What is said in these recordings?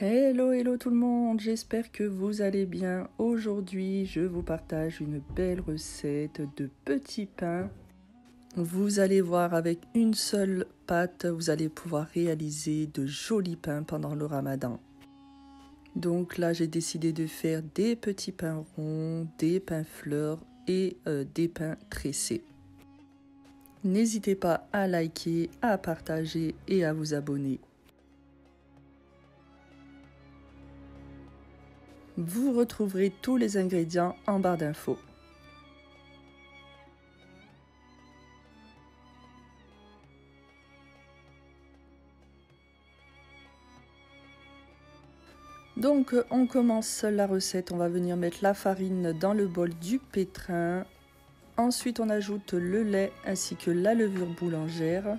Hello, hello tout le monde, j'espère que vous allez bien. Aujourd'hui, je vous partage une belle recette de petits pains. Vous allez voir, avec une seule pâte, vous allez pouvoir réaliser de jolis pains pendant le ramadan. Donc là, j'ai décidé de faire des petits pains ronds, des pains fleurs et des pains tressés. N'hésitez pas à liker, à partager et à vous abonner. Vous retrouverez tous les ingrédients en barre d'infos. Donc on commence la recette, on va venir mettre la farine dans le bol du pétrin. Ensuite on ajoute le lait ainsi que la levure boulangère.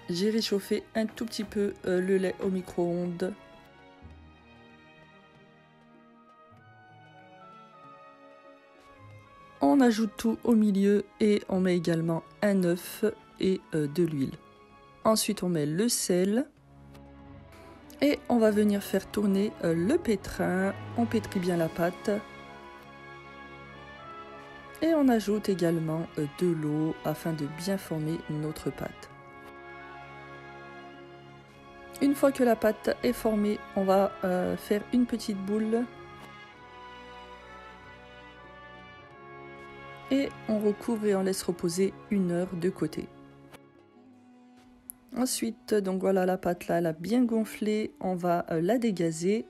J'ai réchauffé un tout petit peu le lait au micro-ondes. On ajoute tout au milieu et on met également un œuf et de l'huile. Ensuite on met le sel. Et on va venir faire tourner le pétrin, on pétrit bien la pâte. Et on ajoute également de l'eau afin de bien former notre pâte. Une fois que la pâte est formée, on va faire une petite boule. Et on recouvre et on laisse reposer 1 heure de côté. Ensuite, donc voilà, la pâte là, elle a bien gonflé, on va la dégazer.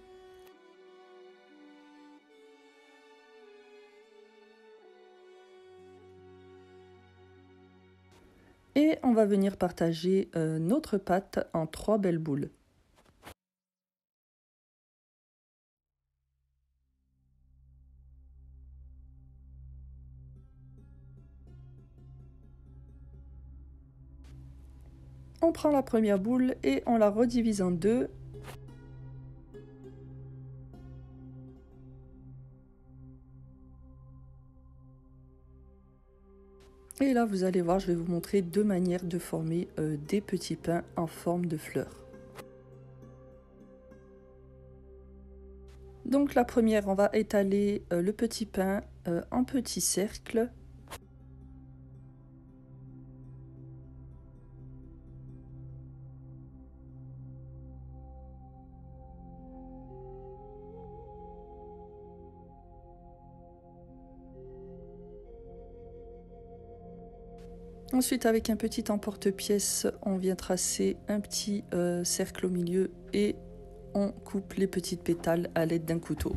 Et on va venir partager notre pâte en 3 belles boules. On prend la première boule et on la redivise en 2. Et là, vous allez voir, je vais vous montrer 2 manières de former des petits pains en forme de fleurs. Donc la première, on va étaler le petit pain en petits cercles. Ensuite, avec un petit emporte-pièce, on vient tracer un petit cercle au milieu et on coupe les petites pétales à l'aide d'un couteau.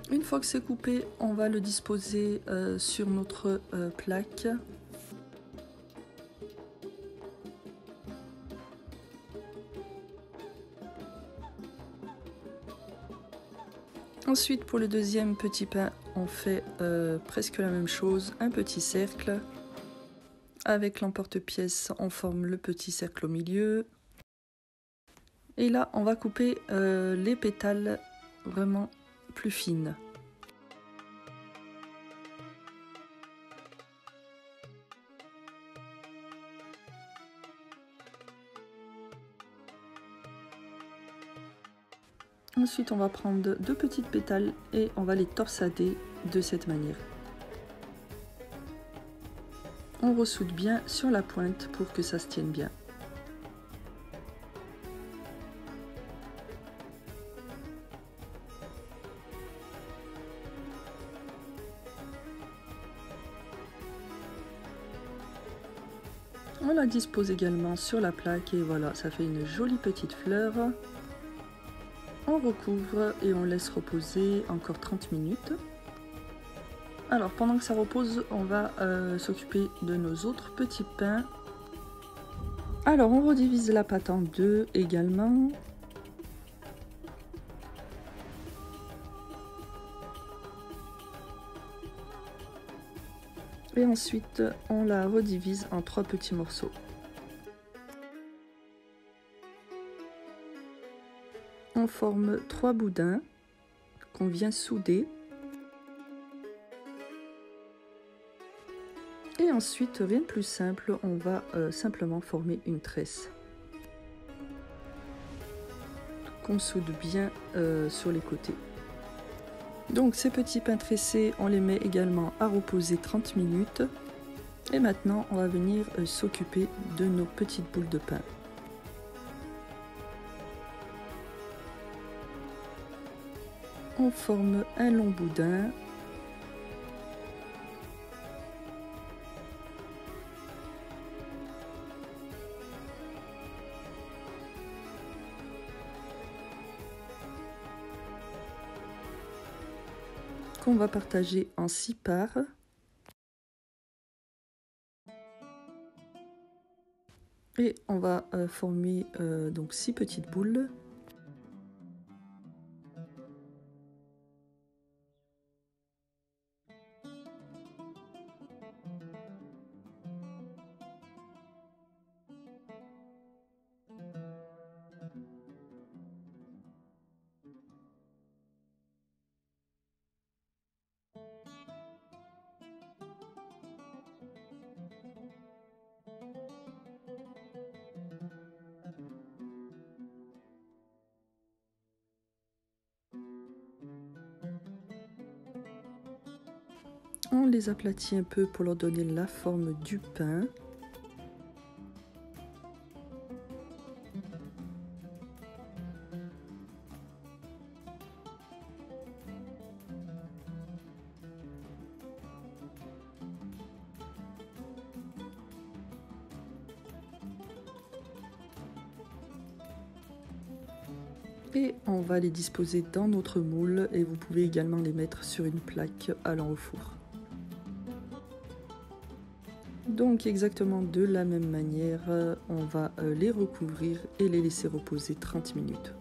Une fois que c'est coupé, on va le disposer sur notre plaque. Ensuite, pour le deuxième petit pain, on fait presque la même chose, un petit cercle. Avec l'emporte-pièce, on forme le petit cercle au milieu. Et là, on va couper les pétales vraiment plus fines. Ensuite, on va prendre 2 petites pétales et on va les torsader de cette manière. On ressoude bien sur la pointe pour que ça se tienne bien. On la dispose également sur la plaque et voilà, ça fait une jolie petite fleur. On recouvre et on laisse reposer encore 30 minutes. Alors pendant que ça repose, on va s'occuper de nos autres petits pains. Alors on redivise la pâte en 2 également. Et ensuite on la redivise en 3 petits morceaux. On forme 3 boudins qu'on vient souder. Et ensuite, rien de plus simple, on va simplement former une tresse qu'on soude bien sur les côtés. Donc ces petits pains tressés, on les met également à reposer 30 minutes. Et maintenant, on va venir s'occuper de nos petites boules de pain. On forme un long boudin. Qu'on va partager en 6 parts. Et on va former donc 6 petites boules. On les aplatit un peu pour leur donner la forme du pain. Et on va les disposer dans notre moule et vous pouvez également les mettre sur une plaque allant au four. Donc exactement de la même manière, on va les recouvrir et les laisser reposer 30 minutes.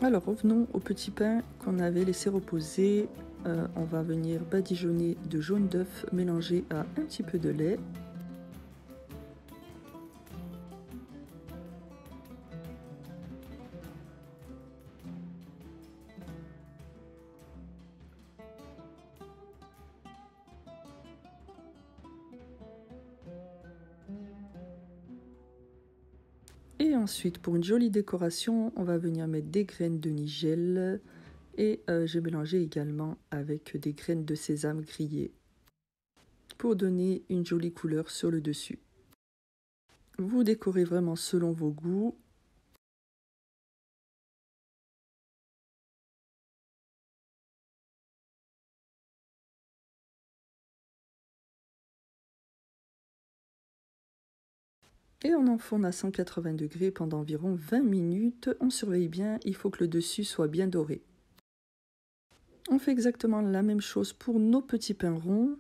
Alors revenons au petit pain qu'on avait laissé reposer. On va venir badigeonner de jaune d'œuf mélangé à un petit peu de lait. Et ensuite, pour une jolie décoration, on va venir mettre des graines de nigel et j'ai mélangé également avec des graines de sésame grillées pour donner une jolie couleur sur le dessus. Vous décorez vraiment selon vos goûts. Et on enfourne à 180 degrés pendant environ 20 minutes. On surveille bien, il faut que le dessus soit bien doré. On fait exactement la même chose pour nos petits pains ronds.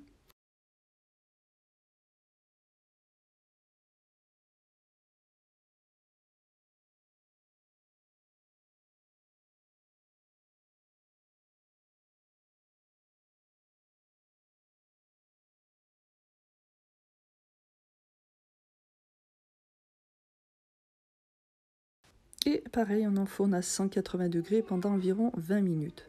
Et pareil, on enfourne à 180 degrés pendant environ 20 minutes.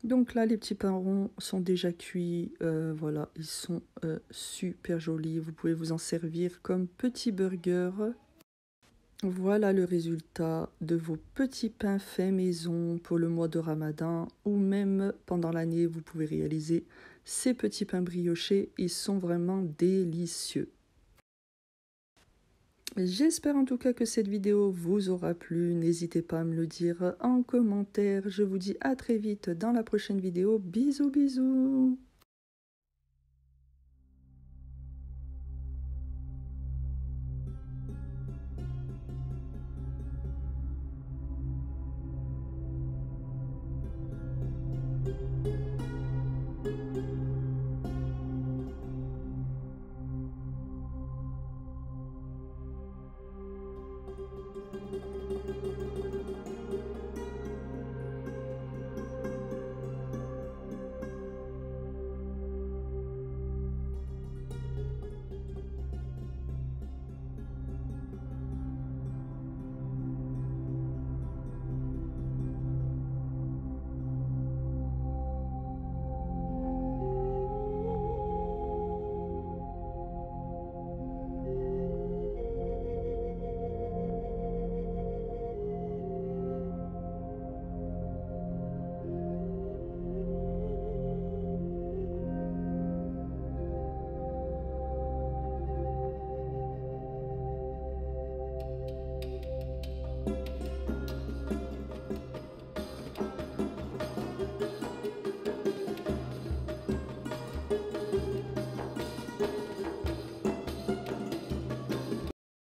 Donc là, les petits pains ronds sont déjà cuits. Voilà, ils sont super jolis. Vous pouvez vous en servir comme petits burgers. Voilà le résultat de vos petits pains faits maison pour le mois de Ramadan ou même pendant l'année, vous pouvez réaliser ces petits pains briochés. Ils sont vraiment délicieux. J'espère en tout cas que cette vidéo vous aura plu. N'hésitez pas à me le dire en commentaire. Je vous dis à très vite dans la prochaine vidéo. Bisous bisous.